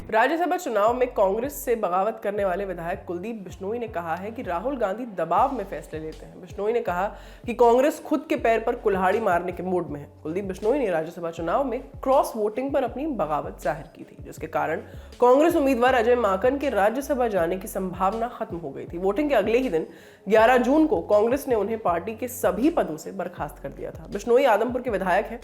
राज्यसभा चुनाव में कांग्रेस से बगावत करने वाले विधायक कुलदीप बिश्नोई ने कहा है कि राहुल गांधी दबाव में फैसले लेते हैं। बिश्नोई ने कहा कि कांग्रेस खुद के पैर पर कुल्हाड़ी मारने के मूड में है। कुलदीप बिश्नोई ने राज्यसभा चुनाव में क्रॉस वोटिंग पर अपनी बगावत जाहिर की थी, जिसके कारण कांग्रेस उम्मीदवार अजय माकन के राज्यसभा जाने की संभावना खत्म हो गई थी। वोटिंग के अगले ही दिन 11 जून को कांग्रेस ने उन्हें पार्टी के सभी पदों से बर्खास्त कर दिया था। बिश्नोई आदमपुर के विधायक हैं।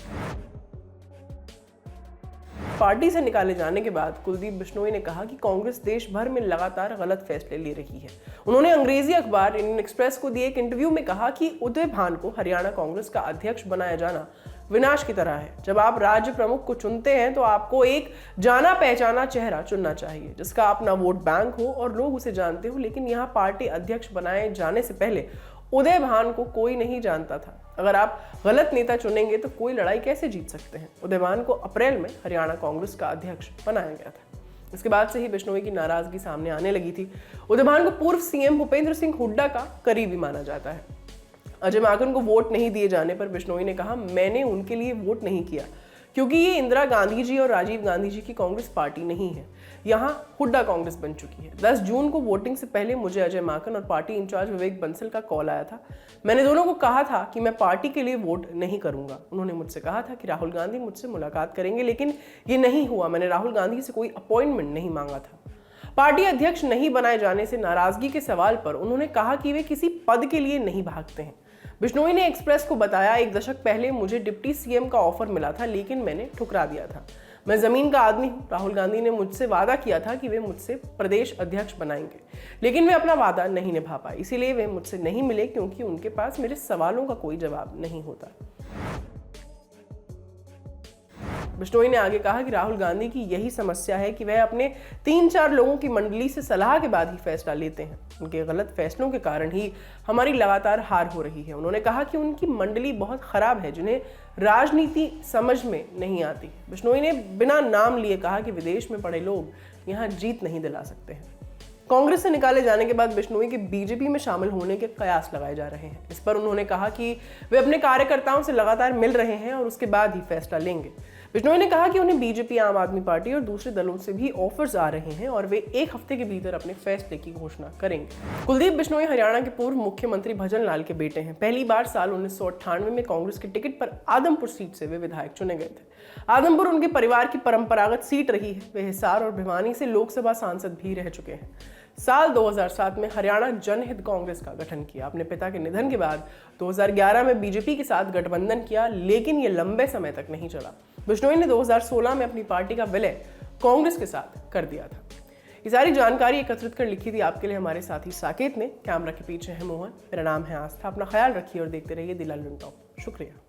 पार्टी से निकाले जाने के बाद कुलदीप बिश्नोई ने कहा कि कांग्रेस देश भर में लगातार गलत फैसले ले रही है। उन्होंने अंग्रेजी अखबार इंडियन एक्सप्रेस को दिए एक इंटरव्यू में कहा कि उदय भान को हरियाणा कांग्रेस का अध्यक्ष बनाया जाना विनाश की तरह है। जब आप राज्य प्रमुख को चुनते हैं तो आपको एक जाना पहचाना चेहरा चुनना चाहिए, जिसका अपना वोट बैंक हो और लोग उसे जानते हो। लेकिन यहाँ पार्टी अध्यक्ष बनाए जाने से पहले उदय भान को कोई नहीं जानता था। अगर आप गलत नेता चुनेंगे तो कोई लड़ाई कैसे जीत सकते हैं। उदय भान को अप्रैल में हरियाणा कांग्रेस का अध्यक्ष बनाया गया था। इसके बाद से ही बिश्नोई की नाराजगी सामने आने लगी थी। उदय भान को पूर्व सीएम भूपेंद्र सिंह हुड्डा का करीबी माना जाता है। अजय माकन को वोट नहीं दिए जाने पर बिश्नोई ने कहा, मैंने उनके लिए वोट नहीं किया क्योंकि ये इंदिरा गांधी जी और राजीव गांधी जी की कांग्रेस पार्टी नहीं है। यहाँ हुड्डा कांग्रेस बन चुकी है। 10 जून को वोटिंग से पहले मुझे अजय माकन और पार्टी इंचार्ज विवेक बंसल का कॉल आया था। मैंने दोनों को कहा था कि मैं पार्टी के लिए वोट नहीं करूंगा। उन्होंने मुझसे कहा था कि राहुल गांधी मुझसे मुलाकात करेंगे, लेकिन ये नहीं हुआ। मैंने राहुल गांधी से कोई अपॉइंटमेंट नहीं मांगा था। पार्टी अध्यक्ष नहीं बनाए जाने से नाराजगी के सवाल पर उन्होंने कहा कि वे किसी पद के लिए नहीं भागते हैं। बिश्नोई ने एक्सप्रेस को बताया, 1 दशक पहले मुझे डिप्टी सीएम का ऑफर मिला था, लेकिन मैंने ठुकरा दिया था। मैं जमीन का आदमी हूँ। राहुल गांधी ने मुझसे वादा किया था कि वे मुझसे प्रदेश अध्यक्ष बनाएंगे, लेकिन वे अपना वादा नहीं निभा पाए। इसीलिए वे मुझसे नहीं मिले, क्योंकि उनके पास मेरे सवालों का कोई जवाब नहीं होता। बिश्नोई ने आगे कहा कि राहुल गांधी की यही समस्या है कि वह अपने 3-4 लोगों की मंडली से सलाह के बाद ही फैसला लेते हैं। उनके गलत फैसलों के कारण ही हमारी लगातार हार हो रही है। उन्होंने कहा कि उनकी मंडली बहुत खराब है, जिन्हें राजनीति समझ में नहीं आती। बिश्नोई ने बिना नाम लिए कहा कि विदेश में पड़े लोग यहाँ जीत नहीं दिला सकते हैं। कांग्रेस से निकाले जाने के बाद बिश्नोई के बीजेपी में शामिल होने के कयास लगाए जा रहे हैं। इस पर उन्होंने कहा कि वे अपने कार्यकर्ताओं से लगातार मिल रहे हैं और उसके बाद ही फैसला लेंगे। बिश्नोई ने कहा कि उन्हें बीजेपी, आम आदमी पार्टी और दूसरे दलों से भी ऑफर्स आ रहे हैं और वे 1 हफ्ते के भीतर अपने फैसले की घोषणा करेंगे। कुलदीप बिश्नोई हरियाणा के पूर्व मुख्यमंत्री भजन लाल के बेटे हैं। पहली बार साल 1998 में कांग्रेस के टिकट पर आदमपुर सीट से वे विधायक चुने गए थे। आदमपुर उनके परिवार की परंपरागत सीट रही है। वे हिसार और भिवानी से लोकसभा सांसद भी रह चुके हैं। साल 2007 में हरियाणा जनहित कांग्रेस का गठन किया। अपने पिता के निधन के बाद 2011 में बीजेपी के साथ गठबंधन किया, लेकिन ये लंबे समय तक नहीं चला। बिश्नोई ने 2016 में अपनी पार्टी का विलय कांग्रेस के साथ कर दिया था। ये सारी जानकारी एकत्रित कर लिखी थी आपके लिए हमारे साथी साकेत ने। कैमरा के पीछे है मोहन, मेरा नाम है आस्था। अपना ख्याल रखिए और देखते रहिए द लंदन टॉप। शुक्रिया।